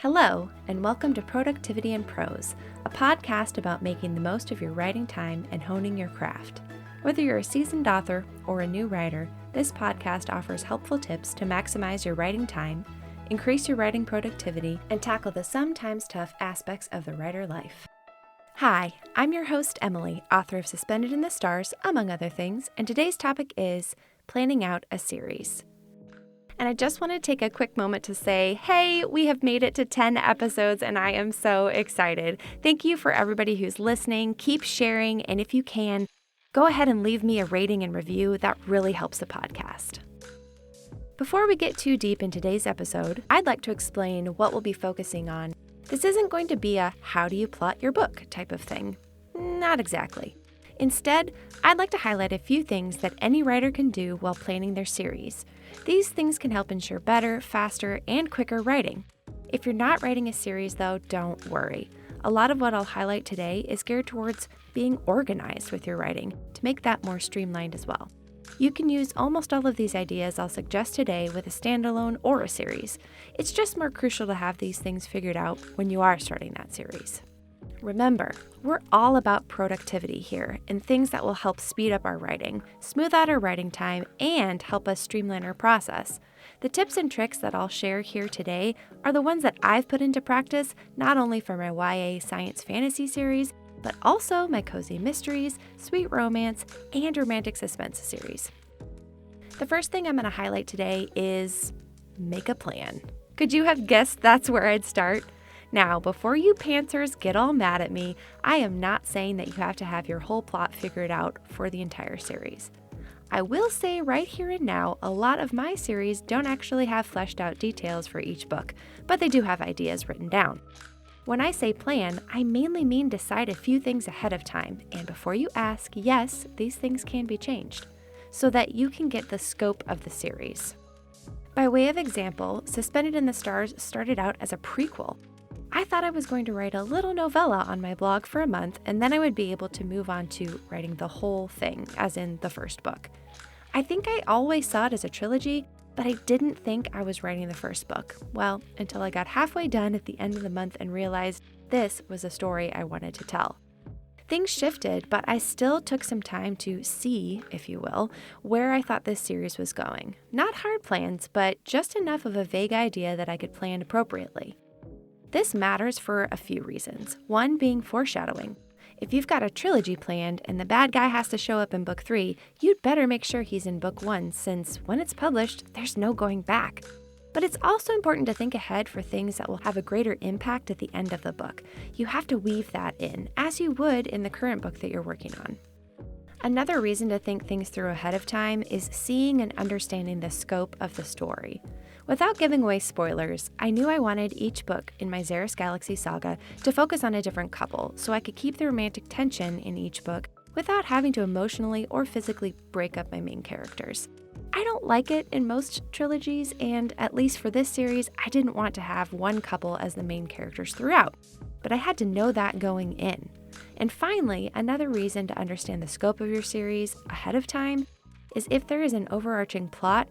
Hello, and welcome to Productivity in Prose, a podcast about making the most of your writing time and honing your craft. Whether you're a seasoned author or a new writer, this podcast offers helpful tips to maximize your writing time, increase your writing productivity, and tackle the sometimes tough aspects of the writer life. Hi, I'm your host, Emily, author of Suspended in the Stars, among other things, and today's topic is planning out a series. And I just want to take a quick moment to say, hey, we have made it to 10 episodes and I am so excited. Thank you for everybody who's listening. Keep sharing, and if you can, go ahead and leave me a rating and review. That really helps the podcast. Before we get too deep in today's episode, I'd like to explain what we'll be focusing on. This isn't going to be a how do you plot your book type of thing. Not exactly. Instead, I'd like to highlight a few things that any writer can do while planning their series. These things can help ensure better, faster, and quicker writing. If you're not writing a series, though, don't worry. A lot of what I'll highlight today is geared towards being organized with your writing to make that more streamlined as well. You can use almost all of these ideas I'll suggest today with a standalone or a series. It's just more crucial to have these things figured out when you are starting that series. Remember, we're all about productivity here and things that will help speed up our writing, smooth out our writing time, and help us streamline our process. The tips and tricks that I'll share here today are the ones that I've put into practice, not only for my YA science fantasy series, but also my cozy mysteries, sweet romance, and romantic suspense series. The first thing I'm going to highlight today is make a plan. Could you have guessed that's where I'd start? Now, before you pantsers get all mad at me, I am not saying that you have to have your whole plot figured out for the entire series. I will say right here and now, a lot of my series don't actually have fleshed out details for each book, but they do have ideas written down. When I say plan, I mainly mean decide a few things ahead of time, and before you ask, yes, these things can be changed, so that you can get the scope of the series. By way of example, Suspended in the Stars started out as a prequel. I thought I was going to write a little novella on my blog for a month, and then I would be able to move on to writing the whole thing, as in the first book. I think I always saw it as a trilogy, but I didn't think I was writing the first book. Well, until I got halfway done at the end of the month and realized this was a story I wanted to tell. Things shifted, but I still took some time to see, if you will, where I thought this series was going. Not hard plans, but just enough of a vague idea that I could plan appropriately. This matters for a few reasons. One being foreshadowing. If you've got a trilogy planned and the bad guy has to show up in book 3, you'd better make sure he's in book 1, since when it's published, there's no going back. But it's also important to think ahead for things that will have a greater impact at the end of the book. You have to weave that in, as you would in the current book that you're working on. Another reason to think things through ahead of time is seeing and understanding the scope of the story. Without giving away spoilers, I knew I wanted each book in my Xeris Galaxy saga to focus on a different couple, so I could keep the romantic tension in each book without having to emotionally or physically break up my main characters. I don't like it in most trilogies, and at least for this series, I didn't want to have one couple as the main characters throughout, but I had to know that going in. And finally, another reason to understand the scope of your series ahead of time is if there is an overarching plot,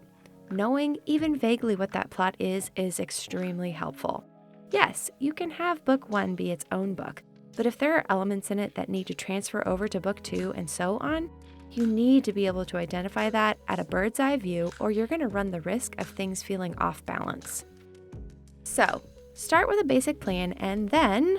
knowing even vaguely what that plot is extremely helpful. Yes, you can have book 1 be its own book, but if there are elements in it that need to transfer over to book 2 and so on, you need to be able to identify that at a bird's eye view, or you're going to run the risk of things feeling off balance. So, start with a basic plan and then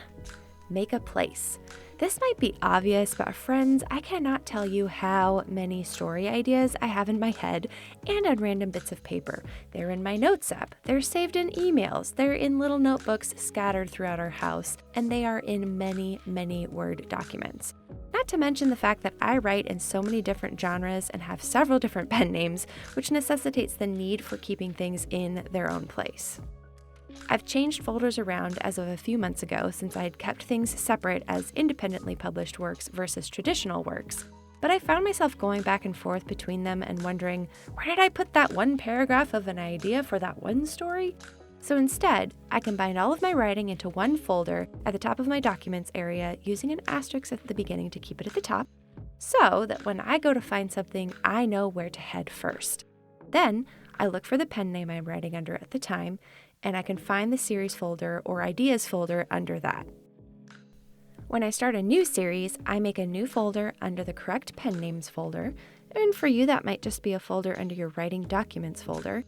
make a place. This might be obvious, but friends, I cannot tell you how many story ideas I have in my head and on random bits of paper. They're in my notes app, they're saved in emails, they're in little notebooks scattered throughout our house, and they are in many, many Word documents. Not to mention the fact that I write in so many different genres and have several different pen names, which necessitates the need for keeping things in their own place. I've changed folders around as of a few months ago since I had kept things separate as independently published works versus traditional works, but I found myself going back and forth between them and wondering, where did I put that one paragraph of an idea for that one story? So instead, I combined all of my writing into one folder at the top of my documents area using an asterisk at the beginning to keep it at the top, so that when I go to find something, I know where to head first. Then, I look for the pen name I'm writing under at the time, and I can find the series folder or ideas folder under that. When I start a new series, I make a new folder under the correct pen names folder, and for you that might just be a folder under your writing documents folder.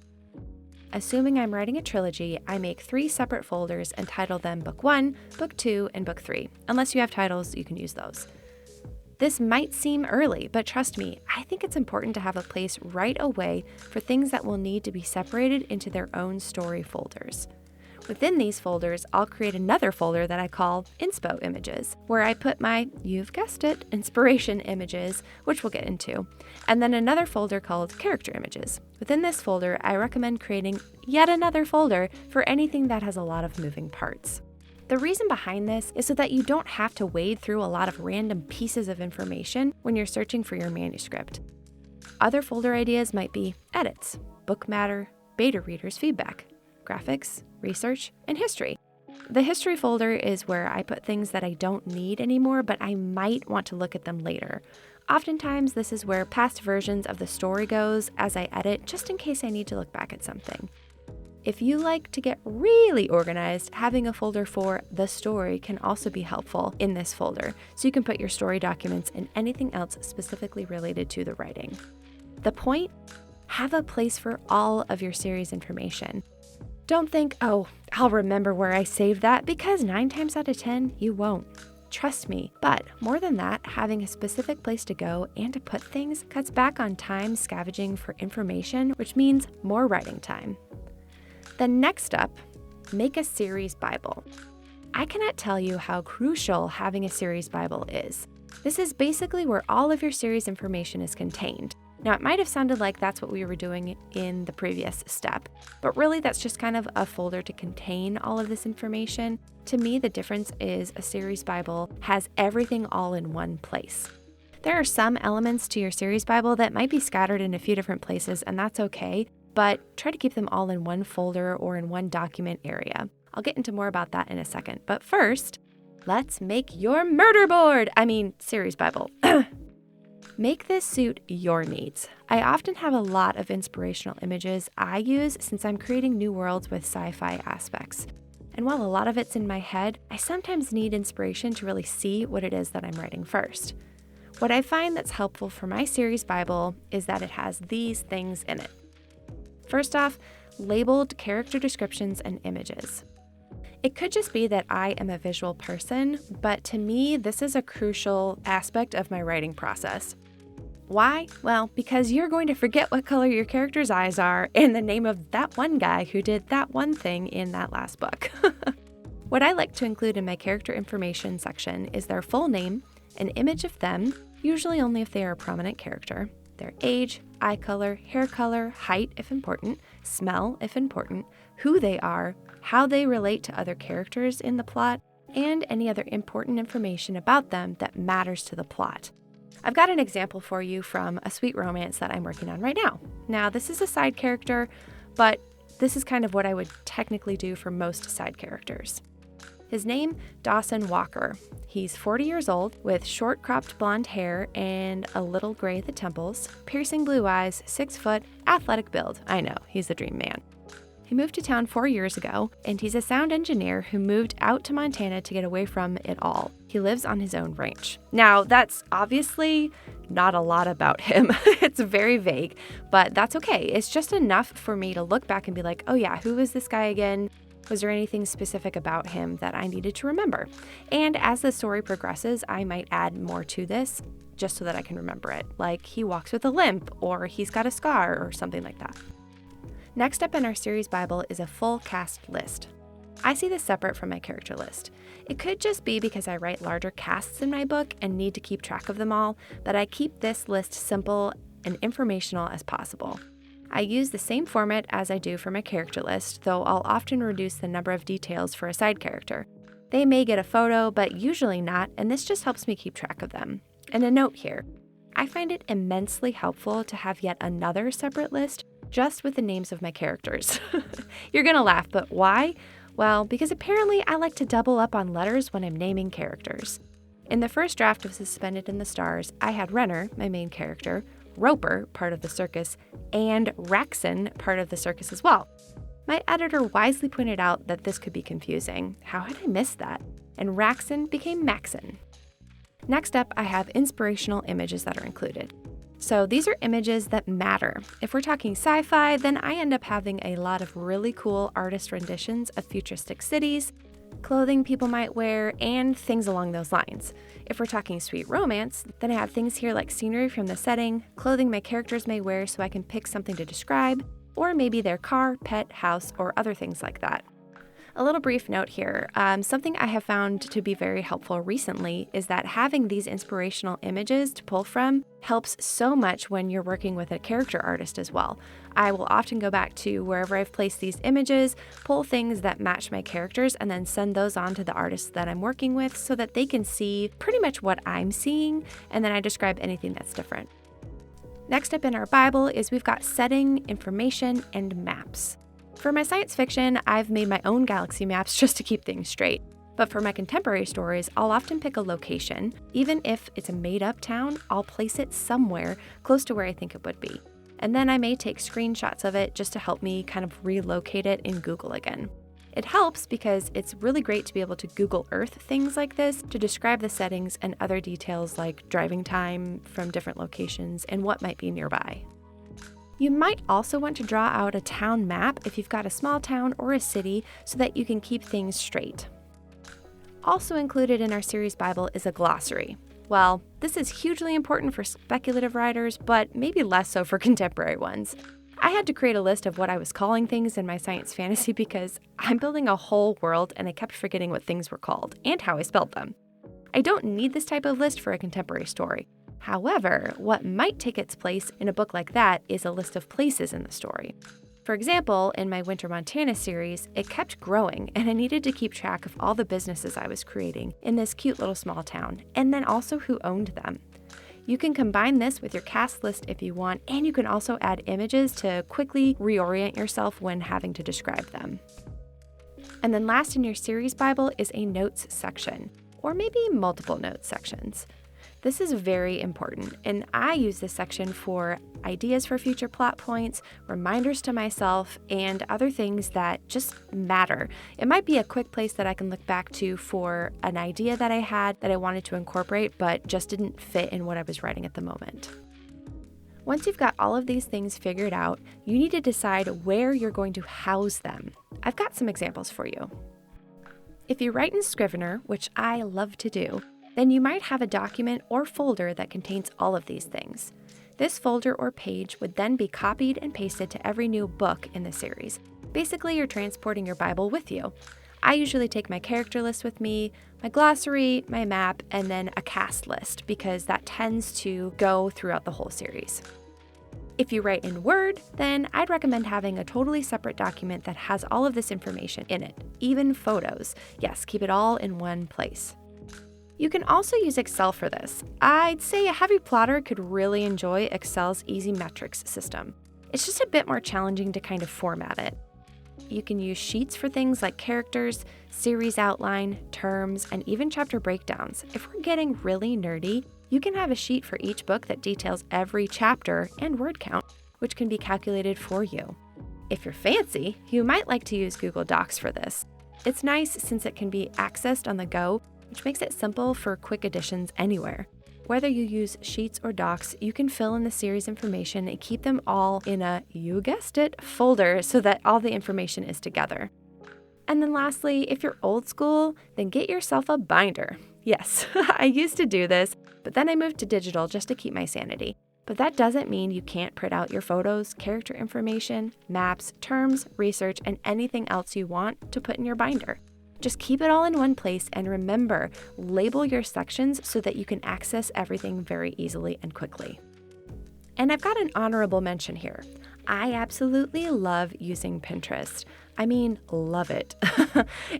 Assuming I'm writing a trilogy, I make 3 separate folders and title them Book 1, Book 2, and Book 3. Unless you have titles, you can use those. This might seem early, but trust me, I think it's important to have a place right away for things that will need to be separated into their own story folders. Within these folders, I'll create another folder that I call Inspo Images, where I put my, you've guessed it, inspiration images, which we'll get into, and then another folder called Character Images. Within this folder, I recommend creating yet another folder for anything that has a lot of moving parts. The reason behind this is so that you don't have to wade through a lot of random pieces of information when you're searching for your manuscript. Other folder ideas might be edits, book matter, beta readers' feedback, graphics, research, and history. The history folder is where I put things that I don't need anymore, but I might want to look at them later. Oftentimes, this is where past versions of the story goes as I edit, just in case I need to look back at something. If you like to get really organized, having a folder for the story can also be helpful in this folder, so you can put your story documents and anything else specifically related to the writing. The point? Have a place for all of your series information. Don't think, oh, I'll remember where I saved that, because 9 times out of 10, you won't. Trust me. But more than that, having a specific place to go and to put things cuts back on time scavenging for information, which means more writing time. The next up, make a series Bible. I cannot tell you how crucial having a series Bible is. This is basically where all of your series information is contained. Now, it might have sounded like that's what we were doing in the previous step, but really that's just kind of a folder to contain all of this information. To me, the difference is a series Bible has everything all in one place. There are some elements to your series Bible that might be scattered in a few different places, and that's okay, but try to keep them all in one folder or in one document area. I'll get into more about that in a second, but first, let's make your series Bible. Make this suit your needs. I often have a lot of inspirational images I use since I'm creating new worlds with sci-fi aspects. And while a lot of it's in my head, I sometimes need inspiration to really see what it is that I'm writing first. What I find that's helpful for my series Bible is that it has these things in it. First off, labeled character descriptions and images. It could just be that I am a visual person, but to me, this is a crucial aspect of my writing process. Why? Well, because you're going to forget what color your character's eyes are and the name of that one guy who did that one thing in that last book. What I like to include in my character information section is their full name, an image of them, usually only if they are a prominent character, their age, eye color, hair color, height if important, smell if important, who they are, how they relate to other characters in the plot, and any other important information about them that matters to the plot. I've got an example for you from a sweet romance that I'm working on right now. Now, this is a side character, but this is kind of what I would technically do for most side characters. His name, Dawson Walker. He's 40 years old with short cropped blonde hair and a little gray at the temples, piercing blue eyes, 6 foot, athletic build. I know, he's the dream man. He moved to town 4 years ago, and he's a sound engineer who moved out to Montana to get away from it all. He lives on his own ranch. Now, that's obviously not a lot about him. It's very vague, but that's okay. It's just enough for me to look back and be like, oh yeah, who is this guy again? Was there anything specific about him that I needed to remember? And as the story progresses, I might add more to this just so that I can remember it. Like he walks with a limp, or he's got a scar, or something like that. Next up in our series Bible is a full cast list. I see this separate from my character list. It could just be because I write larger casts in my book and need to keep track of them all, but I keep this list simple and informational as possible. I use the same format as I do for my character list, though I'll often reduce the number of details for a side character. They may get a photo, but usually not, and this just helps me keep track of them. And a note here, I find it immensely helpful to have yet another separate list just with the names of my characters. You're gonna laugh, but why? Well, because apparently I like to double up on letters when I'm naming characters. In the first draft of Suspended in the Stars, I had Renner, my main character, Roper, part of the circus, and Raxon, part of the circus as well. My editor wisely pointed out that this could be confusing. How had I missed that? And Raxon became Maxon. Next up, I have inspirational images that are included. So these are images that matter. If we're talking sci-fi, then I end up having a lot of really cool artist renditions of futuristic cities, clothing people might wear, and things along those lines. If we're talking sweet romance, then I have things here like scenery from the setting, clothing my characters may wear so I can pick something to describe, or maybe their car, pet, house, or other things like that. A little brief note here, something I have found to be very helpful recently is that having these inspirational images to pull from helps so much when you're working with a character artist as well. I will often go back to wherever I've placed these images, pull things that match my characters, and then send those on to the artists that I'm working with so that they can see pretty much what I'm seeing, and then I describe anything that's different. Next up in our Bible is we've got setting, information, and maps. For my science fiction, I've made my own galaxy maps just to keep things straight. But for my contemporary stories, I'll often pick a location. Even if it's a made-up town, I'll place it somewhere close to where I think it would be. And then I may take screenshots of it just to help me kind of relocate it in Google again. It helps because it's really great to be able to Google Earth things like this to describe the settings and other details like driving time from different locations and what might be nearby. You might also want to draw out a town map if you've got a small town or a city so that you can keep things straight. Also included in our series Bible is a glossary. Well, this is hugely important for speculative writers, but maybe less so for contemporary ones. I had to create a list of what I was calling things in my science fantasy because I'm building a whole world and I kept forgetting what things were called and how I spelled them. I don't need this type of list for a contemporary story. However, what might take its place in a book like that is a list of places in the story. For example, in my Winter Montana series, it kept growing and I needed to keep track of all the businesses I was creating in this cute little small town, and then also who owned them. You can combine this with your cast list if you want, and you can also add images to quickly reorient yourself when having to describe them. And then last in your series Bible is a notes section, or maybe multiple notes sections. This is very important, and I use this section for ideas for future plot points, reminders to myself, and other things that just matter. It might be a quick place that I can look back to for an idea that I had that I wanted to incorporate, but just didn't fit in what I was writing at the moment. Once you've got all of these things figured out, you need to decide where you're going to house them. I've got some examples for you. If you write in Scrivener, which I love to do, then you might have a document or folder that contains all of these things. This folder or page would then be copied and pasted to every new book in the series. Basically, you're transporting your Bible with you. I usually take my character list with me, my glossary, my map, and then a cast list because that tends to go throughout the whole series. If you write in Word, then I'd recommend having a totally separate document that has all of this information in it, even photos. Yes, keep it all in one place. You can also use Excel for this. I'd say a heavy plotter could really enjoy Excel's easy metrics system. It's just a bit more challenging to kind of format it. You can use sheets for things like characters, series outline, terms, and even chapter breakdowns. If we're getting really nerdy, you can have a sheet for each book that details every chapter and word count, which can be calculated for you. If you're fancy, you might like to use Google Docs for this. It's nice since it can be accessed on the go, which makes it simple for quick additions anywhere. Whether you use Sheets or Docs, you can fill in the series information and keep them all in a, you guessed it, folder so that all the information is together. And then lastly, if you're old school, then get yourself a binder. Yes, I used to do this, but then I moved to digital just to keep my sanity. But that doesn't mean you can't print out your photos, character information, maps, terms, research, and anything else you want to put in your binder. Just keep it all in one place and remember, label your sections so that you can access everything very easily and quickly. And I've got an honorable mention here. I absolutely love using Pinterest. I mean, love it,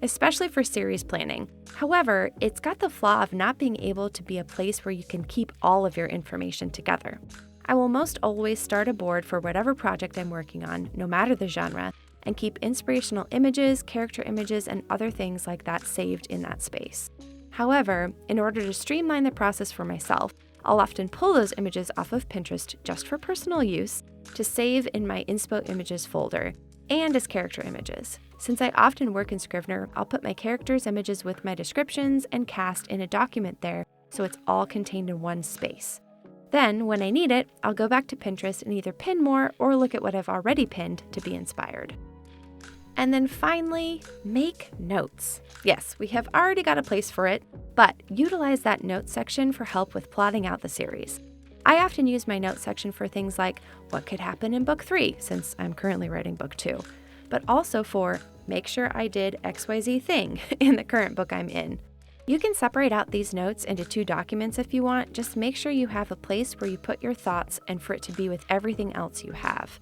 especially for series planning. However, it's got the flaw of not being able to be a place where you can keep all of your information together. I will most always start a board for whatever project I'm working on, no matter the genre, and keep inspirational images, character images, and other things like that saved in that space. However, in order to streamline the process for myself, I'll often pull those images off of Pinterest just for personal use to save in my Inspo Images folder. and as character images. Since I often work in Scrivener, I'll put my characters' images with my descriptions and cast in a document there, so it's all contained in one space. Then, when I need it, I'll go back to Pinterest and either pin more or look at what I've already pinned to be inspired. And then finally, make notes. Yes, we have already got a place for it, but utilize that notes section for help with plotting out the series. I often use my notes section for things like what could happen in book 3, since I'm currently writing book 2, but also for make sure I did XYZ thing in the current book I'm in. You can separate out these notes into 2 documents if you want, just make sure you have a place where you put your thoughts and for it to be with everything else you have.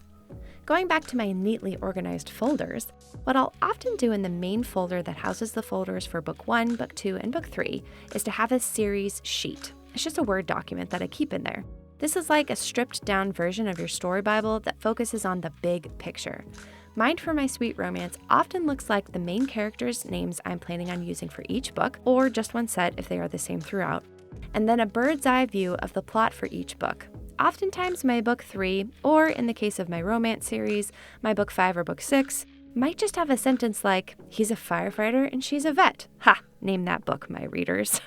Going back to my neatly organized folders, what I'll often do in the main folder that houses the folders for book 1, book 2, and book 3 is to have a series sheet. It's just a Word document that I keep in there. This is like a stripped down version of your story Bible that focuses on the big picture. Mine for my sweet romance often looks like the main characters' names I'm planning on using for each book, or just one set if they are the same throughout, and then a bird's eye view of the plot for each book. Oftentimes my book 3, or in the case of my romance series, my book 5 or book 6, might just have a sentence like, he's a firefighter and she's a vet. Ha! Name that book, my readers.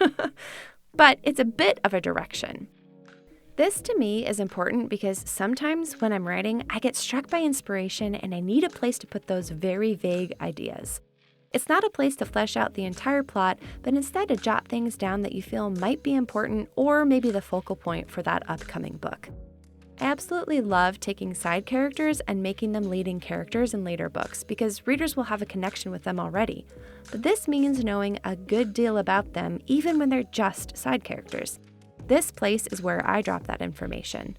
But it's a bit of a direction. This to me is important because sometimes when I'm writing, I get struck by inspiration and I need a place to put those very vague ideas. It's not a place to flesh out the entire plot, but instead to jot things down that you feel might be important or maybe the focal point for that upcoming book. I absolutely love taking side characters and making them leading characters in later books because readers will have a connection with them already. But this means knowing a good deal about them even when they're just side characters. This place is where I drop that information.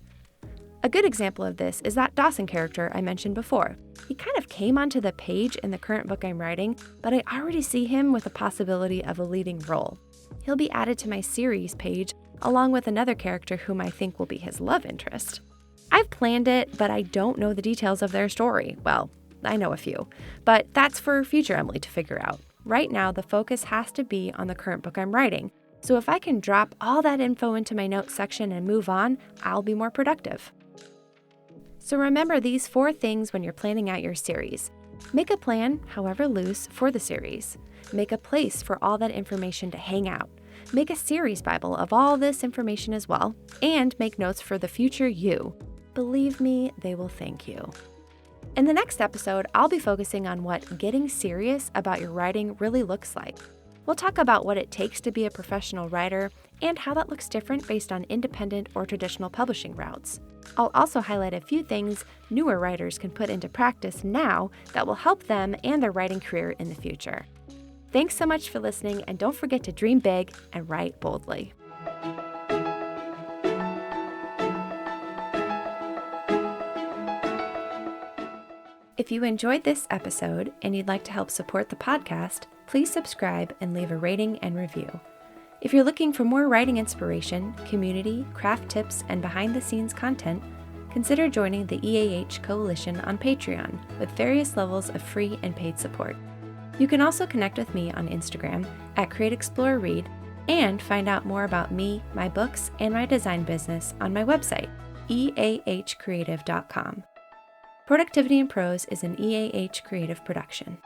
A good example of this is that Dawson character I mentioned before. He kind of came onto the page in the current book I'm writing, but I already see him with the possibility of a leading role. He'll be added to my series page along with another character whom I think will be his love interest. I've planned it, but I don't know the details of their story. Well, I know a few, but that's for future Emily to figure out. Right now, the focus has to be on the current book I'm writing. So if I can drop all that info into my notes section and move on, I'll be more productive. So remember these 4 things when you're planning out your series. Make a plan, however loose, for the series. Make a place for all that information to hang out. Make a series Bible of all this information as well, and make notes for the future you. Believe me, they will thank you. In the next episode, I'll be focusing on what getting serious about your writing really looks like. We'll talk about what it takes to be a professional writer and how that looks different based on independent or traditional publishing routes. I'll also highlight a few things newer writers can put into practice now that will help them and their writing career in the future. Thanks so much for listening, and don't forget to dream big and write boldly. If you enjoyed this episode and you'd like to help support the podcast, please subscribe and leave a rating and review. If you're looking for more writing inspiration, community, craft tips, and behind-the-scenes content, consider joining the EAH Coalition on Patreon with various levels of free and paid support. You can also connect with me on Instagram at CreateExploreRead and find out more about me, my books, and my design business on my website, eahcreative.com. Productivity in Prose is an EAH Creative production.